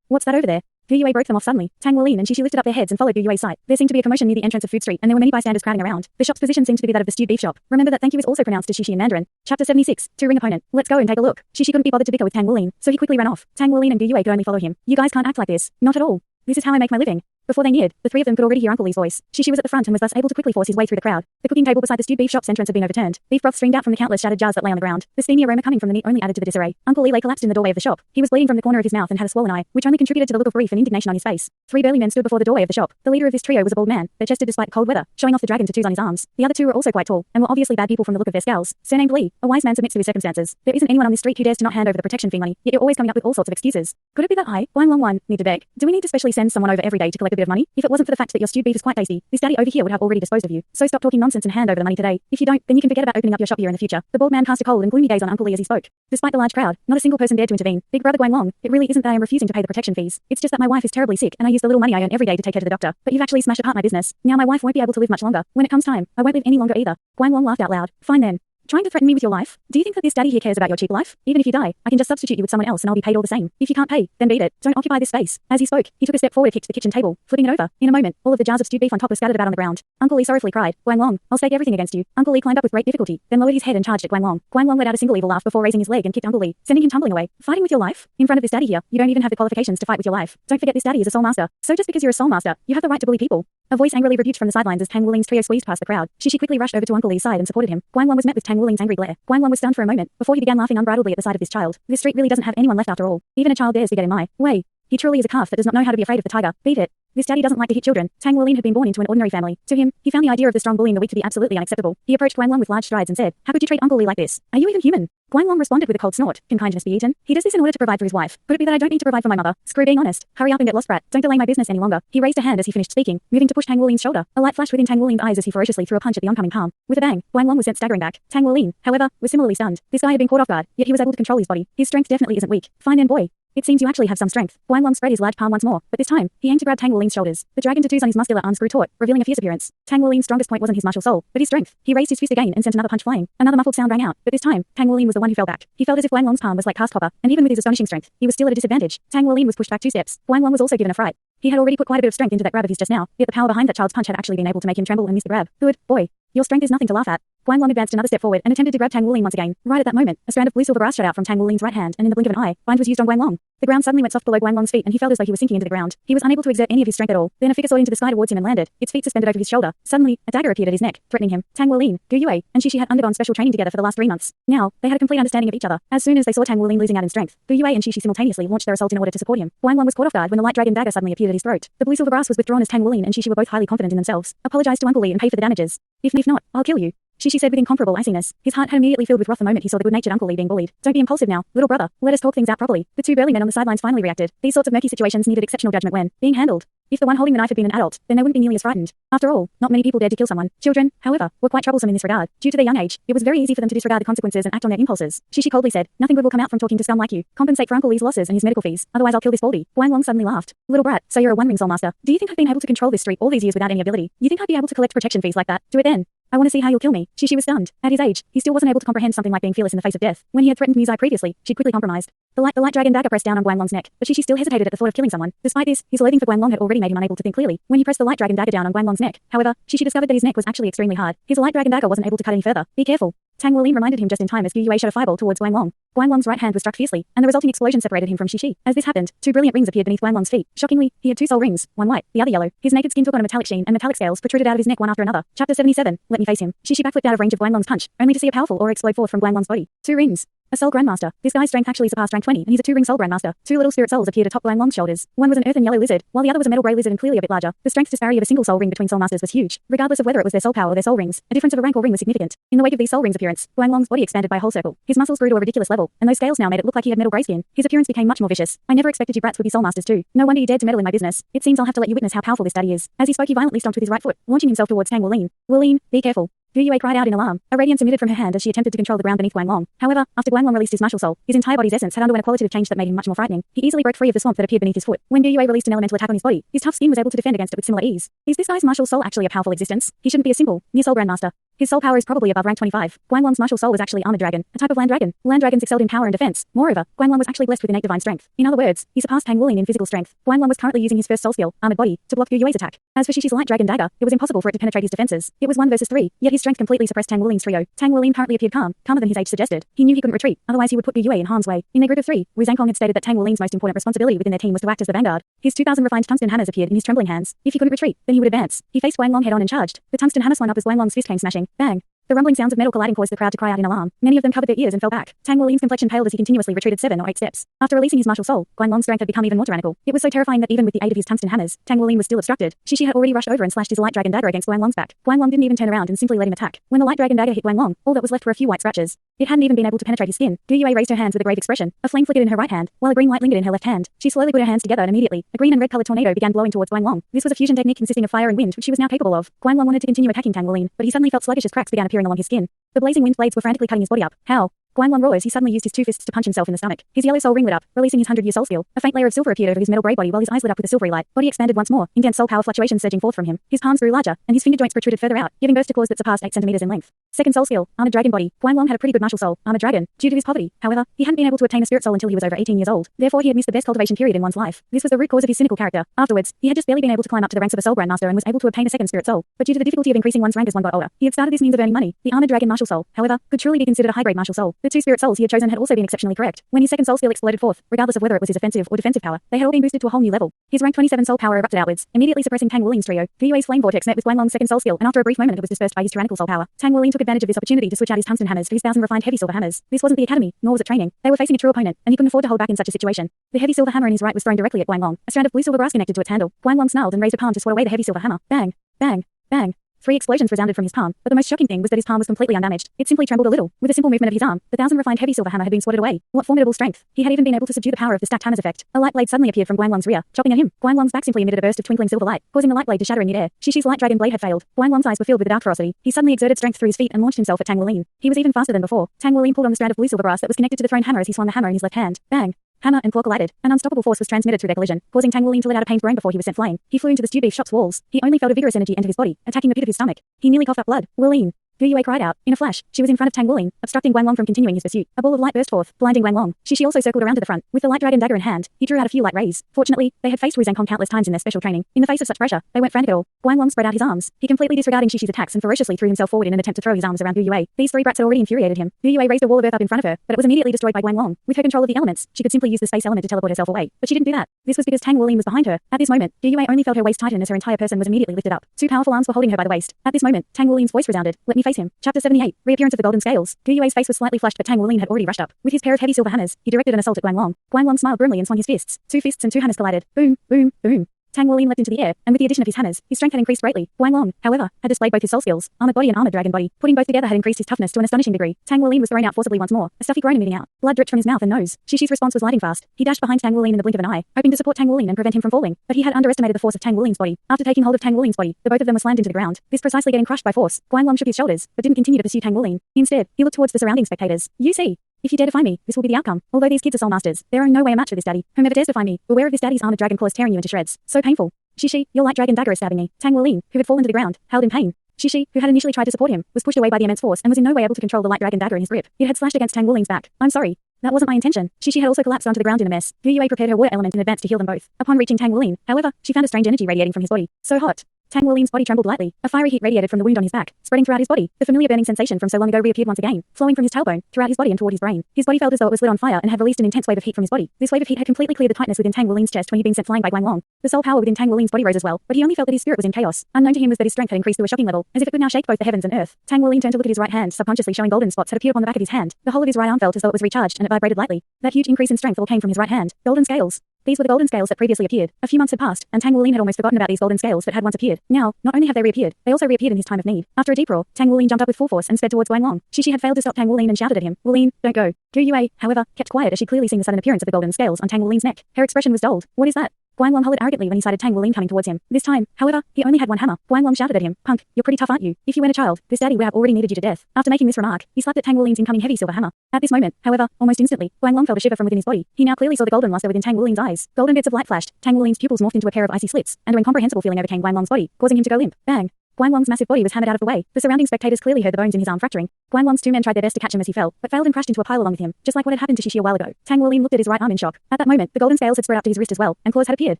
What's that over there? Dou Yue broke them off suddenly. Tang Wuling and Shishi lifted up their heads and followed Dou Yue's sight. There seemed to be a commotion near the entrance of Food Street, and there were many bystanders crowding around. The shop's position seemed to be that of the stewed beef shop. Remember that thank you is also pronounced as Shishi in Mandarin. Chapter 76, Two-Ring Opponent. Let's go and take a look. Shishi couldn't be bothered to bicker with Tang Wuling, so he quickly ran off. Tang Wuling and Dou Yue could only follow him. You guys can't act like this. Not at all. This is how I make my living. Before they neared, the 3 of them could already hear Uncle Lee's voice. Shishi was at the front and was thus able to quickly force his way through the crowd. The cooking table beside the stewed beef shop's entrance had been overturned. Beef broth streamed out from the countless shattered jars that lay on the ground. The steamy aroma coming from the meat only added to the disarray. Uncle Lee lay collapsed in the doorway of the shop. He was bleeding from the corner of his mouth and had a swollen eye, which only contributed to the look of grief and indignation on his face. 3 burly men stood before the doorway of the shop. The leader of this trio was a bald man, bare-chested despite the cold weather, showing off the dragon tattoos on his arms. The other 2 were also quite tall, and were obviously bad people from the look of their scowls. Surnamed Lee, a wise man submits to his circumstances. There isn't anyone on this street who dares to not hand over the protection fee money, yet you're always coming up with all sorts of excuses. Could it be that I, Blind Long One, need to beg? Do we need to specially send someone over every day to collect the bit of money? If it wasn't for the fact that your stewed beef is quite tasty, this daddy over here would have already disposed of you. So stop talking nonsense and hand over the money today. If you don't, then you can forget about opening up your shop here in the future. The bald man cast a cold and gloomy gaze on Uncle Lee as he spoke. Despite the large crowd, not a single person dared to intervene. Big brother Guanglong, it really isn't that I am refusing to pay the protection fees. It's just that my wife is terribly sick and I use the little money I earn every day to take her to the doctor. But you've actually smashed apart my business. Now my wife won't be able to live much longer. When it comes time, I won't live any longer either. Guanglong laughed out loud. Fine then. Trying to threaten me with your life? Do you think that this daddy here cares about your cheap life? Even if you die, I can just substitute you with someone else and I'll be paid all the same. If you can't pay, then beat it. Don't occupy this space. As he spoke, he took a step forward and kicked the kitchen table, flipping it over. In a moment, all of the jars of stewed beef on top were scattered about on the ground. Uncle Lee sorrowfully cried, Guanglong, I'll stake everything against you. Uncle Lee climbed up with great difficulty, then lowered his head and charged at Guanglong. Guanglong let out a single evil laugh before raising his leg and kicked Uncle Lee, sending him tumbling away. Fighting with your life? In front of this daddy here, you don't even have the qualifications to fight with your life. Don't forget this daddy is a soul master. So just because you're a soul master, you have the right to bully people. A voice angrily rebuked from the sidelines as Tang Wuling's trio squeezed past the crowd. Shishi quickly rushed over to Uncle Lee's side and supported him. Guanglong was met with Tang Wuling's angry glare. Guanglong was stunned for a moment, before he began laughing unbridledly at the sight of this child. This street really doesn't have anyone left after all. Even a child dares to get in my way. He truly is a calf that does not know how to be afraid of the tiger. Beat it. This daddy doesn't like to hit children. Tang Wulin had been born into an ordinary family. To him, he found the idea of the strong bullying the weak to be absolutely unacceptable. He approached Guanglong with large strides and said, how could you treat Uncle Lee like this? Are you even human? Guanglong responded with a cold snort. Can kindness be eaten? He does this in order to provide for his wife. Could it be that I don't need to provide for my mother? Screw being honest. Hurry up and get lost, brat. Don't delay my business any longer. He raised a hand as he finished speaking, moving to push Tang Wulin's shoulder. A light flashed within Tang Wulin's eyes as he ferociously threw a punch at the oncoming palm. With a bang, Guanglong was sent staggering back. Tang Wulin, however, was similarly stunned. This guy had been caught off guard, yet he was able to control his body. His strength definitely isn't weak. Fine then, boy. It seems you actually have some strength. Guanglong spread his large palm once more, but this time, he aimed to grab Tang Wulin's shoulders. The dragon tattoos on his muscular arms grew taut, revealing a fierce appearance. Tang Wulin's strongest point wasn't his martial soul, but his strength. He raised his fist again and sent another punch flying. Another muffled sound rang out, but this time, Tang Wulin was the one who fell back. He felt as if Guanglong's palm was like cast copper, and even with his astonishing strength, he was still at a disadvantage. Tang Wulin was pushed back 2 steps. Guanglong was also given a fright. He had already put quite a bit of strength into that grab of his just now, yet the power behind that child's punch had actually been able to make him tremble and miss the grab. Good boy. Your strength is nothing to laugh at. Guanglong advanced another step forward and attempted to grab Tang Wulin once again. Right at that moment, a strand of blue silver brass shot out from Tang Wulin's right hand, and in the blink of an eye, bind was used on Guanglong. The ground suddenly went soft below Guanglong's feet and he felt as though he was sinking into the ground. He was unable to exert any of his strength at all. Then a figure soared into the sky towards him and landed, its feet suspended over his shoulder. Suddenly, a dagger appeared at his neck, threatening him. Tang Wulin, Dou and Shishi had undergone special training together for the last 3 months. Now, they had a complete understanding of each other. As soon as they saw Tang Wulin losing out in strength, Dou and Shishi simultaneously launched their assault in order to support him. Guanglong was caught off guard when the light dragon dagger suddenly appeared at his throat. The blue silver brass was withdrawn as Tang Wulin and Shishi were both highly confident in themselves. Apologize to Uncle Lee and pay for the damages. If not, I'll kill you. Shishi said with incomparable iciness. His heart had immediately filled with wrath the moment he saw the good-natured Uncle Lee being bullied. Don't be impulsive now, little brother. Let us talk things out properly. The 2 burly men on the sidelines finally reacted. These sorts of murky situations needed exceptional judgment when being handled. If the one holding the knife had been an adult, then they wouldn't be nearly as frightened. After all, not many people dared to kill someone. Children, however, were quite troublesome in this regard. Due to their young age, it was very easy for them to disregard the consequences and act on their impulses. Shishi coldly said, nothing good will come out from talking to scum like you. Compensate for Uncle Lee's losses and his medical fees, otherwise I'll kill this baldy. Guanglong suddenly laughed. Little brat, so you're a one-ring soul master. Do you think I've been able to control this street all these years without any ability? You think I'd be able to collect protection fees like that? Do it then. I want to see how you'll kill me. Shishi was stunned. At his age, he still wasn't able to comprehend something like being fearless in the face of death. When he had threatened Muzai previously, she'd quickly compromised. The light dragon dagger pressed down on Guanglong's neck, but Shishi still hesitated at the thought of killing someone. Despite this, his loathing for Guanglong had already made him unable to think clearly. When he pressed the light dragon dagger down on Guanglong's neck, however, Shishi discovered that his neck was actually extremely hard. His light dragon dagger wasn't able to cut any further. Be careful. Tang Wulin reminded him just in time as Gu Yue shot a fireball towards Guanglong. Guanglong's right hand was struck fiercely, and the resulting explosion separated him from Shishi. As this happened, 2 brilliant rings appeared beneath Guanglong's feet. Shockingly, he had 2 soul rings, one white, the other yellow. His naked skin took on a metallic sheen, and metallic scales protruded out of his neck one after another. Chapter 77. Let me face him. Shishi backflipped out of range of Guanglong's punch, only to see a powerful aura explode forth from Guanglong's body. 2 rings. A soul grandmaster. This guy's strength actually surpassed rank 20, and he's a 2-ring soul grandmaster. 2 little spirit souls appeared atop Guanglong's shoulders. One was an earth and yellow lizard, while the other was a metal grey lizard and clearly a bit larger. The strength disparity of a single soul ring between soul masters was huge. Regardless of whether it was their soul power or their soul rings, a difference of a rank or ring was significant. In the wake of these soul rings' appearance, Guanglong's body expanded by a whole circle. His muscles grew to a ridiculous level, and those scales now made it look like he had metal grey skin. His appearance became much more vicious. I never expected you brats would be soul masters too. No wonder you dared to meddle in my business. It seems I'll have to let you witness how powerful this daddy is. As he spoke, he violently stomped with his right foot, launching himself towards Tang Wulin. Wulin, be careful. Gu Yue cried out in alarm. A radiance emitted from her hand as she attempted to control the ground beneath Guanglong. However, after Guanglong released his martial soul, his entire body's essence had undergone a qualitative change that made him much more frightening. He easily broke free of the swamp that appeared beneath his foot. When Gu Yue released an elemental attack on his body, his tough skin was able to defend against it with similar ease. Is this guy's martial soul actually a powerful existence? He shouldn't be a simple, mere soul grandmaster. His soul power is probably above rank 25. Guanglong's martial soul was actually armored dragon, a type of land dragon. Land dragons excelled in power and defense. Moreover, Guanglong was actually blessed with innate divine strength. In other words, he surpassed Tang Wulin in physical strength. Guanglong was currently using his first soul skill, armored body, to block Gu Yue's attack. As for Shishi's light dragon dagger, it was impossible for it to penetrate his defenses. It was 1 versus 3, yet his strength completely suppressed Tang Wulin's trio. Tang Wulin currently appeared calmer than his age suggested. He knew he couldn't retreat, otherwise he would put Gu Yue in harm's way. In their group of 3, Wu Zhangkong had stated that Tang Wulin's most important responsibility within their team was to act as the vanguard. His 2,000 refined tungsten hammers appeared in his trembling hands. If he couldn't retreat, then he would advance. He faced Guanglong head on and charged. The tungsten hammer swung up as Guanglong's fist came smashing. Bang! The rumbling sounds of metal colliding caused the crowd to cry out in alarm. Many of them covered their ears and fell back. Tang Wulin's complexion paled as he continuously retreated 7 or 8 steps. After releasing his martial soul, Guanglong's strength had become even more tyrannical. It was so terrifying that even with the aid of his tungsten hammers, Tang Wulin was still obstructed. Shishi had already rushed over and slashed his light dragon dagger against Guanglong's back. Guanglong didn't even turn around and simply let him attack. When the light dragon dagger hit Guanglong, all that was left were a few white scratches. It hadn't even been able to penetrate his skin. Dou Yue raised her hands with a grave expression. A flame flickered in her right hand, while a green light lingered in her left hand. She slowly put her hands together and immediately, a green and red colored tornado began blowing towards Guanglong. This was a fusion technique consisting of fire and wind, which she was now capable of. Guanglong wanted to continue attacking Tang Wuling, but he suddenly felt sluggish as cracks began appearing along his skin. The blazing wind blades were frantically cutting his body up. How? Guanglong roared as he suddenly used his two fists to punch himself in the stomach. His yellow soul ring lit up, releasing his 100-year soul skill. A faint layer of silver appeared over his metal gray body while his eyes lit up with a silvery light. Body expanded once more, intense soul power fluctuations surging forth from him. His palms grew larger, and his finger joints protruded further out, giving birth to claws that surpassed 8 centimeters in length. Second soul skill, armored dragon body. Guanglong had a pretty good martial soul, armored dragon. Due to his poverty, however, he hadn't been able to obtain a spirit soul until he was over 18 years old. Therefore, he had missed the best cultivation period in one's life. This was the root cause of his cynical character. Afterwards, he had just barely been able to climb up to the ranks of a soul grandmaster and was able to obtain a second spirit soul. But due to the difficulty of increasing one's rank as one got older, he had started this means of earning money. The armored dragon martial soul, however, could truly be considered a high-grade martial soul. The two spirit souls he had chosen had also been exceptionally correct. When his second soul skill exploded forth, regardless of whether it was his offensive or defensive power, they had all been boosted to a whole new level. His rank 27 soul power erupted outwards, immediately suppressing Tang Wuling's trio. Dou Yue's flame vortex met with Guanglong's second soul skill, and after a brief moment it was dispersed by his tyrannical soul power. Tang Wuling took advantage of this opportunity to switch out his tungsten hammers to his 1,000 refined heavy silver hammers. This wasn't the academy, nor was it training. They were facing a true opponent, and he couldn't afford to hold back in such a situation. The heavy silver hammer in his right was thrown directly at Guanglong. A strand of blue silver brass connected to its handle. Guanglong snarled and raised a palm to swat away the heavy silver hammer. Bang! Bang! Bang! 3 explosions resounded from his palm, but the most shocking thing was that his palm was completely undamaged. It simply trembled a little. With a simple movement of his arm, the 1,000 refined heavy silver hammer had been swatted away. What formidable strength! He had even been able to subdue the power of the stacked hammers effect. A light blade suddenly appeared from Guanglong's rear, chopping at him. Guanglong's back simply emitted a burst of twinkling silver light, causing the light blade to shatter in midair. Shishi's light dragon blade had failed. Guanglong's eyes were filled with a dark ferocity. He suddenly exerted strength through his feet and launched himself at Tang Wuling. He was even faster than before. Tang Wuling pulled on the strand of blue silver brass that was connected to the thrown hammer as he swung the hammer in his left hand. Bang! Hammer and claw collided. An unstoppable force was transmitted through their collision, causing Tang Wuling to let out a pained groan before he was sent flying. He flew into the stew beef shop's walls. He only felt a vigorous energy enter his body, attacking the pit of his stomach. He nearly coughed up blood. Wuling! Dou Yue cried out. In a flash, she was in front of Tang Wuling, obstructing Guanglong from continuing his pursuit. A ball of light burst forth, blinding Guanglong. Shishi also circled around to the front. With the light dragon dagger in hand, he drew out a few light rays. Fortunately, they had faced Wu Zhangkong countless times in their special training. In the face of such pressure, they weren't frantic at all. Guanglong spread out his arms. He completely disregarding Shishi's attacks and ferociously threw himself forward in an attempt to throw his arms around Dou Yue. These 3 brats had already infuriated him. Dou Yue raised a wall of earth up in front of her, but it was immediately destroyed by Guanglong. With her control of the elements, she could simply use the space element to teleport herself away. But she didn't do that. This was because Tang Wuling was behind her. At this moment, Dou Yue only felt her waist tighten as her entire person was immediately lifted up. 2 powerful arms were holding her by the waist. At this moment, Tang Wuling's voice resounded. Let me face him. Chapter 78. Reappearance of the golden scales. Dou Yue's face was slightly flushed, but Tang Wuling had already rushed up. With his pair of heavy silver hammers, he directed an assault at Guanglong. Guanglong smiled grimly and swung his fists. 2 fists and 2 hammers collided. Boom, boom, boom. Tang Wuling leapt into the air, and with the addition of his hammers, his strength had increased greatly. Guanglong, however, had displayed both his soul skills, armored body and armored dragon body. Putting both together had increased his toughness to an astonishing degree. Tang Wuling was thrown out forcibly once more, a stuffy groan emitting out. Blood dripped from his mouth and nose. Shishi's response was lightning fast. He dashed behind Tang Wuling in the blink of an eye, hoping to support Tang Wuling and prevent him from falling. But he had underestimated the force of Tang Wuling's body. After taking hold of Tang Wuling's body, the both of them were slammed into the ground. This precisely getting crushed by force. Guanglong shook his shoulders, but didn't continue to pursue Tang Wuling. Instead, he looked towards the surrounding spectators. You see. If you dare defy me, this will be the outcome. Although these kids are soul masters, there are in no way a match for this daddy. Whomever dares defy me, beware of this daddy's armored dragon claws tearing you into shreds. So painful. Shishi, your light dragon dagger is stabbing me. Tang Wuling, who had fallen to the ground, howled in pain. Shishi, who had initially tried to support him, was pushed away by the immense force and was in no way able to control the light dragon dagger in his grip. It had slashed against Tang Wuling's back. I'm sorry. That wasn't my intention. Shishi had also collapsed onto the ground in a mess. Dou Yue prepared her water element in advance to heal them both. Upon reaching Tang Wuling, however, she found a strange energy radiating from his body. So hot. Tang Wuling's body trembled lightly. A fiery heat radiated from the wound on his back, spreading throughout his body. The familiar burning sensation from so long ago reappeared once again, flowing from his tailbone, throughout his body and toward his brain. His body felt as though it was lit on fire and had released an intense wave of heat from his body. This wave of heat had completely cleared the tightness within Tang Wuling's chest when he'd been sent flying by Guanglong. The soul power within Tang Wuling's body rose as well, but he only felt that his spirit was in chaos. Unknown to him was that his strength had increased to a shocking level, as if it could now shake both the heavens and earth. Tang Wuling turned to look at his right hand, subconsciously showing golden spots had appeared on the back of his hand. The whole of his right arm felt as though it was recharged and it vibrated lightly. That huge increase in strength all came from his right hand. Golden scales. These were the golden scales that previously appeared. A few months had passed, and Tang Wuling had almost forgotten about these golden scales that had once appeared. Now, not only have they reappeared, they also reappeared in his time of need. After a deep roar, Tang Wuling jumped up with full force and sped towards Guanglong. Shishi had failed to stop Tang Wuling and shouted at him, Wuling, don't go. Dou Yue, however, kept quiet as she clearly seen the sudden appearance of the golden scales on Tang Wuling's neck. Her expression was dulled. What is that? Guanglong hollered arrogantly when he sighted Tang Wuling coming towards him. This time, however, he only had one hammer. Guanglong shouted at him, Punk, you're pretty tough, aren't you? If you weren't a child, this daddy would have already kneaded you to death. After making this remark, he slapped at Tang Wuling's incoming heavy silver hammer. At this moment, however, almost instantly, Guanglong felt a shiver from within his body. He now clearly saw the golden luster within Tang Wuling's eyes. Golden bits of light flashed. Tang Wuling's pupils morphed into a pair of icy slits, and an incomprehensible feeling overcame Guanglong's body, causing him to go limp. Bang! Guanglong's massive body was hammered out of the way. The surrounding spectators clearly heard the bones in his arm fracturing. Guanglong's 2 men tried their best to catch him as he fell, but failed and crashed into a pile along with him, just like what had happened to Shishi a while ago. Tang Wuling looked at his right arm in shock. At that moment, the golden scales had spread up to his wrist as well, and claws had appeared.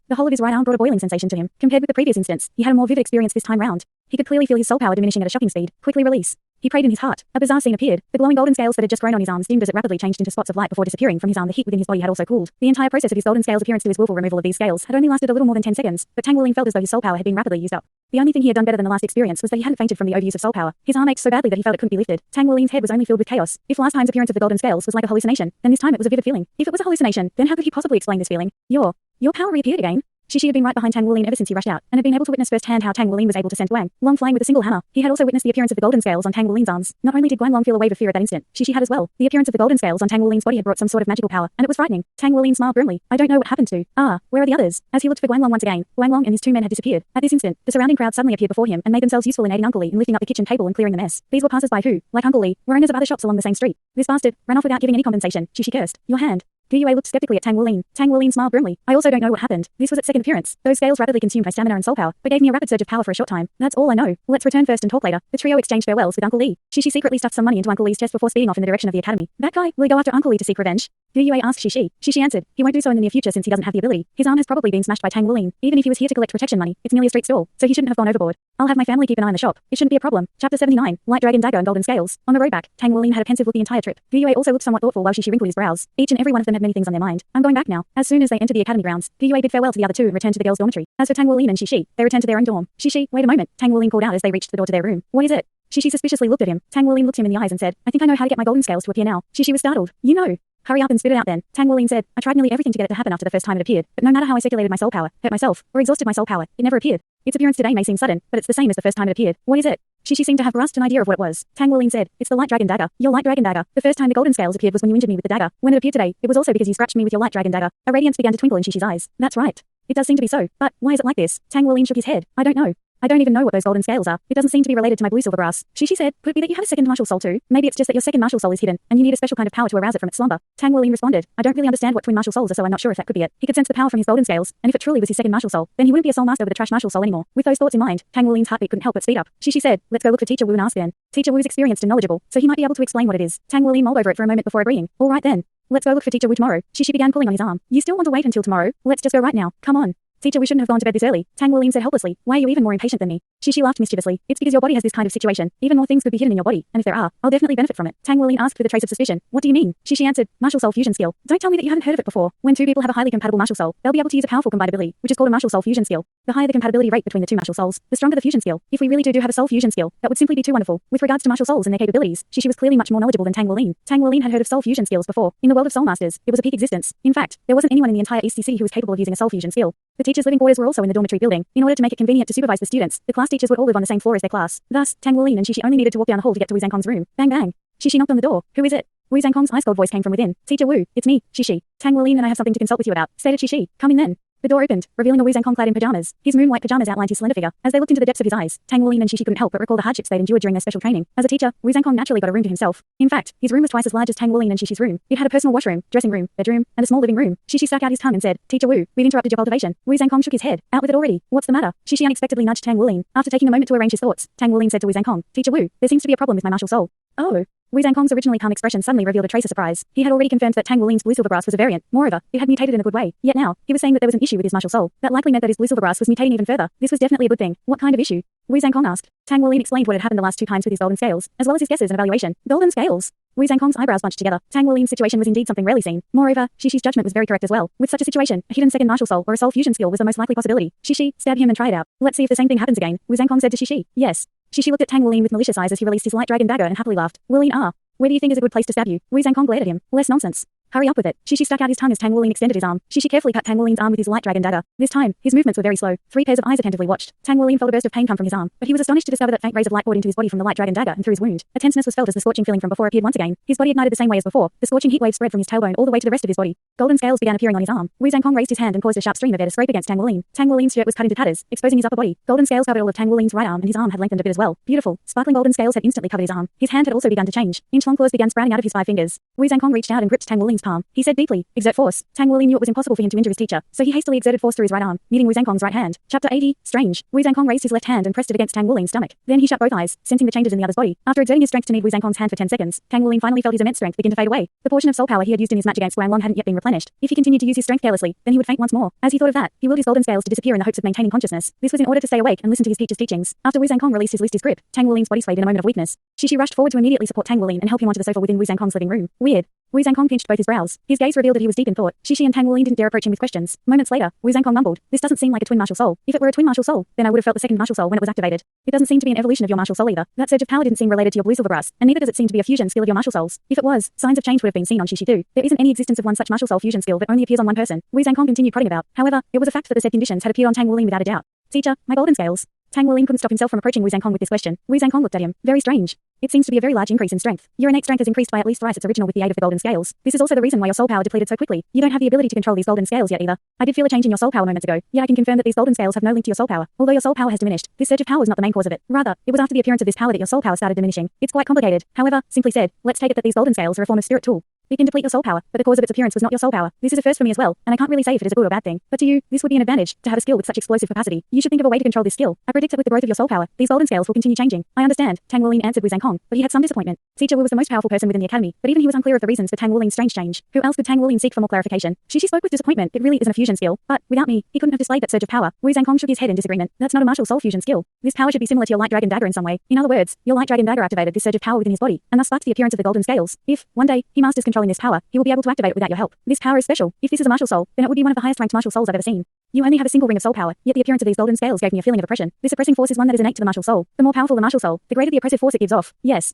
The whole of his right arm brought a boiling sensation to him. Compared with the previous instance, he had a more vivid experience this time round. He could clearly feel his soul power diminishing at a shocking speed. Quickly release. He prayed in his heart. A bizarre scene appeared. The glowing golden scales that had just grown on his arm steamed as it rapidly changed into spots of light before disappearing from his arm. The heat within his body had also cooled. The entire process of his golden scales' appearance to his willful removal of these scales had only lasted a little more than 10 seconds, but Tang Wuling felt as though his soul power had been rapidly used up. The only thing he had done better than the last experience was that he hadn't fainted from the overuse of soul power. His arm ached so badly that he felt it couldn't be lifted. Tang Wuling's head was only filled with chaos. If last time's appearance of the golden scales was like a hallucination, then this time it was a vivid feeling. If it was a hallucination, then how could he possibly explain this feeling? Your power reappeared again? Shishi had been right behind Tang Wulin ever since he rushed out, and had been able to witness firsthand how Tang Wulin was able to send Guang Long flying with a single hammer. He had also witnessed the appearance of the golden scales on Tang Wulin's arms. Not only did Guang Long feel a wave of fear at that instant, Shishi had as well. The appearance of the golden scales on Tang Wulin's body had brought some sort of magical power, and it was frightening. Tang Wulin smiled grimly. I don't know what happened to. Where are the others? As he looked for Guang Long once again, Guang Long and his two men had disappeared. At this instant, the surrounding crowd suddenly appeared before him and made themselves useful in aiding Uncle Li in lifting up the kitchen table and clearing the mess. These were passers-by who, like Uncle Li, were owners of other shops along the same street. This bastard ran off without giving any compensation. Shishi cursed. Your hand. Douluo looked skeptically at Tang Wulin. Tang Wulin smiled grimly. I also don't know what happened. This was its second appearance. Those scales rapidly consumed my stamina and soul power, but gave me a rapid surge of power for a short time. That's all I know. Let's return first and talk later. The trio exchanged farewells with Uncle Li. Shishi secretly stuffed some money into Uncle Li's chest before speeding off in the direction of the academy. That guy, will he go after Uncle Li to seek revenge? Douluo asked Shishi. Shishi answered, he won't do so in the near future since he doesn't have the ability. His arm has probably been smashed by Tang Wulin. Even if he was here to collect protection money, it's merely a street stall, so he shouldn't have gone overboard. I'll have my family keep an eye on the shop. It shouldn't be a problem. Chapter 79, Light Dragon Dagger and Golden Scales. On the road back, Tang Wulin had a pensive look the entire trip. Douluo also looked somewhat thoughtful while Shishi wrinkled his brows. Each and every one of them had many things on their mind. I'm going back now. As soon as they entered the academy grounds, Douluo bid farewell to the other two and returned to the girls' dormitory. As for Tang Wulin and Shishi, they returned to their own dorm. Shishi, wait a moment, Tang Wulin called out as they reached the door to their room. What is it? Shishi suspiciously looked at him. Tang Wulin looked him in the eyes and said, I think I know how to get my golden scales to appear now. Shishi was startled. You know. Hurry up and spit it out then. Tang Wulin said, I tried nearly everything to get it to happen after the first time it appeared, but no matter how I circulated my soul power, hurt myself, or exhausted my soul power, it never appeared. Its appearance today may seem sudden, but it's the same as the first time it appeared. What is it? Shishi seemed to have grasped an idea of what it was. Tang Wulin said, it's the Light Dragon Dagger. Your Light Dragon Dagger. The first time the golden scales appeared was when you injured me with the dagger. When it appeared today, it was also because you scratched me with your Light Dragon Dagger. A radiance began to twinkle in Shishi's eyes. That's right. It does seem to be so, but why is it like this? Tang Wulin shook his head. I don't know. I don't even know what those golden scales are. It doesn't seem to be related to my blue silver brass. Shishi said, could it be that you have a second martial soul too? Maybe it's just that your second martial soul is hidden, and you need a special kind of power to arouse it from its slumber. Tang Wulin responded, I don't really understand what twin martial souls are, so I'm not sure if that could be it. He could sense the power from his golden scales, and if it truly was his second martial soul, then he wouldn't be a soul master with a trash martial soul anymore. With those thoughts in mind, Tang Wulin's heartbeat couldn't help but speed up. Shishi said, let's go look for Teacher Wu and ask then. Teacher Wu is experienced and knowledgeable, so he might be able to explain what it is. Tang Wulin mulled over it for a moment before agreeing. All right then. Let's go look for Teacher Wu tomorrow. Shishi began pulling on his arm. You still want to wait until tomorrow? Let's just go right now. Come on. Teacher, we shouldn't have gone to bed this early. Tang Wulin said helplessly. Why are you even more impatient than me? Shishi laughed mischievously. It's because your body has this kind of situation. Even more things could be hidden in your body, and if there are, I'll definitely benefit from it. Tang Wulin asked with a trace of suspicion. What do you mean? Shishi answered. Martial soul fusion skill. Don't tell me that you haven't heard of it before. When two people have a highly compatible martial soul, they'll be able to use a powerful combined ability, which is called a martial soul fusion skill. The higher the compatibility rate between the two martial souls, the stronger the fusion skill. If we really do have a soul fusion skill, that would simply be too wonderful. With regards to martial souls and their capabilities, Shishi was clearly much more knowledgeable than Tang Wulin. Tang Wulin had heard of soul fusion skills before. In the world of soul masters, it was a peak existence. In fact, there wasn't anyone in the entire East City who was capable of using a soul fusion skill. The teachers' living quarters were also in the dormitory building. In order to make it convenient to supervise the students, the class teachers would all live on the same floor as their class. Thus, Tang Wulin and Shishi only needed to walk down the hall to get to Wu Zhangkong's room. Bang bang. Shishi knocked on the door. Who is it? Wu Zhangkong's ice-cold voice came from within. Teacher Wu, it's me, Shishi. Tang Wulin and I have something to consult with you about, stated Shishi. Come in then. The door opened, revealing a Wu Zhangkong clad in pajamas. His moon-white pajamas outlined his slender figure. As they looked into the depths of his eyes, Tang Wulin and Shishi couldn't help but recall the hardships they'd endured during their special training. As a teacher, Wu Zhangkong naturally got a room to himself. In fact, his room was twice as large as Tang Wulin and Shishi's room. It had a personal washroom, dressing room, bedroom, and a small living room. Shishi stuck out his tongue and said, Teacher Wu, we've interrupted your cultivation. Wu Zhangkong shook his head. Out with it already. What's the matter? Shishi unexpectedly nudged Tang Wulin. After taking a moment to arrange his thoughts, Tang Wulin said to Wu Zhangkong, Teacher Wu, there seems to be a problem with my martial soul. Oh. Wu Zhangkong's originally calm expression suddenly revealed a trace of surprise. He had already confirmed that Tang Wulin's blue silver brass was a variant. Moreover, it had mutated in a good way. Yet now, he was saying that there was an issue with his martial soul. That likely meant that his blue silver brass was mutating even further. This was definitely a good thing. What kind of issue? Wu Zhangkong asked. Tang Wulin explained what had happened the last two times with his golden scales, as well as his guesses and evaluation. Golden scales? Wu Zhangkong's eyebrows bunched together. Tang Wulin's situation was indeed something rarely seen. Moreover, Shishi's judgment was very correct as well. With such a situation, a hidden second martial soul or a soul fusion skill was the most likely possibility. Shishi, stab him and try it out. Let's see if the same thing happens again. Wu Zhangkong said to Shishi. Yes. Shishi looked at Tang Wulin with malicious eyes as he released his light dragon dagger and happily laughed. Wulin, where do you think is a good place to stab you? Wu Zhangkong glared at him. Less nonsense. Hurry up with it. Shishi stuck out his tongue as Tang Wulin extended his arm. Shishi carefully cut Tang Wulin's arm with his light dragon dagger. This time, his movements were very slow. 3 pairs of eyes attentively watched. Tang Wulin felt a burst of pain come from his arm, but he was astonished to discover that faint rays of light poured into his body from the light dragon dagger and through his wound. A tenseness was felt as the scorching feeling from before appeared once again. His body ignited the same way as before. The scorching heat wave spread from his tailbone all the way to the rest of his body. Golden scales began appearing on his arm. Wu Zhangkong raised his hand and caused a sharp stream of air to scrape against Tang Wulin. Tang Wulin's shirt was cut into tatters, exposing his upper body. Golden scales covered all of Tang Wulin's right arm, and his arm had lengthened a bit as well. Beautiful, sparkling golden scales had instantly covered his arm. His hand had also begun to change. Inch-long claws began sprouting out of his 5 fingers. Wu Zhangkong reached out and gripped Tang Wulin's palm. He said deeply, exert force. Tang Wulin knew it was impossible for him to injure his teacher, so he hastily exerted force through his right arm, meeting Wu Zhangkong's right hand. Chapter 80, Strange. Wu Zhangkong raised his left hand and pressed it against Tang Wulin's stomach. Then he shut both eyes, sensing the changes in the other's body. After exerting his strength to meet Wu Zhangkong's hand for 10 seconds, Tang Wulin finally felt his immense strength begin to fade away. The portion of soul power he had used in his match against Guang Long hadn't yet been replenished. If he continued to use his strength carelessly, then he would faint once more. As he thought of that, he willed his golden scales to disappear in the hopes of maintaining consciousness. This was in order to stay awake and listen to his teacher's teachings. After Wu Zhangkong released his grip, Tang Wulin's body swayed in a moment of weakness. Shishi rushed forward to immediately support Tang Wulin and help him onto the sofa within Wu Zhangkong's living room. Weird. Wu Zhangkong pinched both his brows. His gaze revealed that he was deep in thought. Xixi and Tang Wuling didn't dare approach him with questions. Moments later, Wu Zhangkong mumbled, "This doesn't seem like a twin martial soul. If it were a twin martial soul, then I would have felt the second martial soul when it was activated. It doesn't seem to be an evolution of your martial soul either. That surge of power didn't seem related to your blue silver brass, and neither does it seem to be a fusion skill of your martial souls. If it was, signs of change would have been seen on Xixi too. There isn't any existence of one such martial soul fusion skill that only appears on one person." Wu Zhangkong continued prodding about. However, it was a fact that the said conditions had appeared on Tang Wuling without a doubt. "Teacher, my golden scales." Tang Wuling couldn't stop himself from approaching Wu Zhangkong with this question. Wu Zhangkong looked at him. "Very strange. It seems to be a very large increase in strength. Your innate strength has increased by at least thrice its original with the aid of the golden scales. This is also the reason why your soul power depleted so quickly. You don't have the ability to control these golden scales yet either. I did feel a change in your soul power moments ago, yet I can confirm that these golden scales have no link to your soul power. Although your soul power has diminished, this surge of power was not the main cause of it. Rather, it was after the appearance of this power that your soul power started diminishing. It's quite complicated. However, simply said, let's take it that these golden scales are a form of spirit tool. It can deplete your soul power, but the cause of its appearance was not your soul power. This is a first for me as well, and I can't really say if it is a good or bad thing. But to you, this would be an advantage, to have a skill with such explosive capacity. You should think of a way to control this skill. I predict that with the growth of your soul power, these golden scales will continue changing." "I understand," Tang Wuling answered Wu Zhangkong, but he had some disappointment. Teacher Wu was the most powerful person within the academy, but even he was unclear of the reasons for Tang Wuling's strange change. Who else could Tang Wuling seek for more clarification? She spoke with disappointment. It really isn't a fusion skill, but without me, he couldn't have displayed that surge of power. Wu Zhangkong shook his head in disagreement. That's not a martial soul fusion skill. This power should be similar to your light dragon dagger in some way. In other words, your light dragon dagger activated this surge of power within his body, and thus sparked the appearance of the golden scales. If, one day, he masters controlling this power, he will be able to activate it without your help. This power is special. If this is a martial soul, then it would be one of the highest ranked martial souls I've ever seen. You only have a single ring of soul power, yet the appearance of these golden scales gave me a feeling of oppression. This oppressing force is one that is innate to the martial soul. The more powerful the martial soul, the greater the oppressive force it gives off. Yes,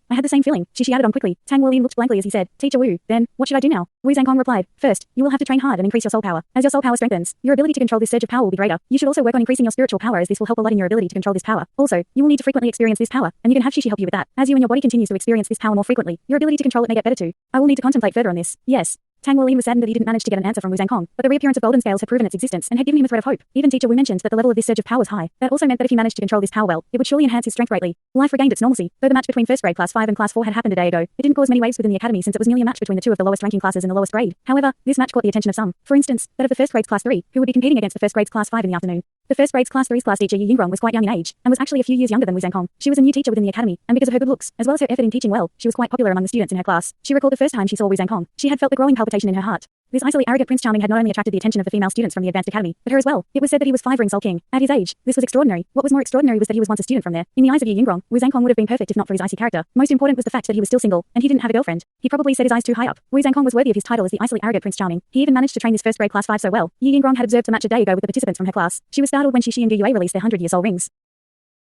I had the same feeling. Xixi added on quickly. Tang Wuling looked blankly as he said, "Teacher Wu, then, what should I do now?" Wu Zhangkong replied, "First, you will have to train hard and increase your soul power. As your soul power strengthens, your ability to control this surge of power will be greater. You should also work on increasing your spiritual power, as this will help a lot in your ability to control this power. Also, you will need to frequently experience this power, and you can have Xixi help you with that. As you and your body continues to experience this power more frequently, your ability to control it may get better too. I will need to contemplate further on this." "Yes." Tang Wuling was saddened that he didn't manage to get an answer from Wu Zhangkong, but the reappearance of golden scales had proven its existence and had given him a thread of hope. Even Teacher Wu mentioned that the level of this surge of power was high. That also meant that if he managed to control this power well, it would surely enhance his strength greatly. Life regained its normalcy. Though the match between first grade class 5 and class 4 had happened a day ago, it didn't cause many waves within the academy since it was merely a match between the two of the lowest ranking classes in the lowest grade. However, this match caught the attention of some. For instance, that of the first grade's class 3, who would be competing against the first grade's class 5 in the afternoon. The first grade's class 3's class teacher Yi Yingrong was quite young in age, and was actually a few years younger than Wu Zhangkong. She was a new teacher within the academy, and because of her good looks, as well as her effort in teaching well, she was quite popular among the students in her class. She recalled the first time she saw Wu Zhangkong. She had felt the growing palpitation in her heart. This icily arrogant Prince Charming had not only attracted the attention of the female students from the advanced academy, but her as well. It was said that he was 5-ring Soul King. At his age, this was extraordinary. What was more extraordinary was that he was once a student from there. In the eyes of Yi Yingrong, Wu Zhangkong would have been perfect if not for his icy character. Most important was the fact that he was still single, and he didn't have a girlfriend. He probably set his eyes too high up. Wu Zhangkong was worthy of his title as the icily arrogant Prince Charming. He even managed to train this first grade class 5 so well. Yi Yingrong had observed the match a day ago with the participants from her class. She was startled when Xixi and Douluo released their 100-year soul rings.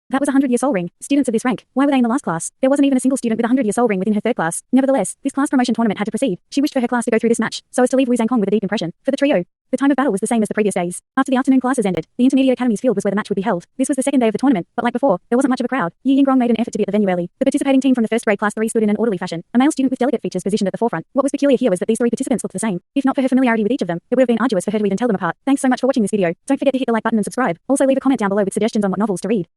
That was a 100-year soul ring. Students of this rank, why were they in the last class? There wasn't even a single student with a 100-year soul ring within her third class. Nevertheless, this class promotion tournament had to proceed. She wished for her class to go through this match, so as to leave Wu Zhangkong with a deep impression. For the trio, the time of battle was the same as the previous days. After the afternoon classes ended, the intermediate academy's field was where the match would be held. This was the second day of the tournament, but like before, there wasn't much of a crowd. Yi Yingrong made an effort to be at the venue early. The participating team from the first grade class 3 stood in an orderly fashion. A male student with delicate features positioned at the forefront. What was peculiar here was that these 3 participants looked the same. If not for her familiarity with each of them, it would have been arduous for her to even tell them apart. Thanks so much for watching this video. Don't forget to hit the like button and subscribe. Also leave a comment down below with suggestions on what novels to read.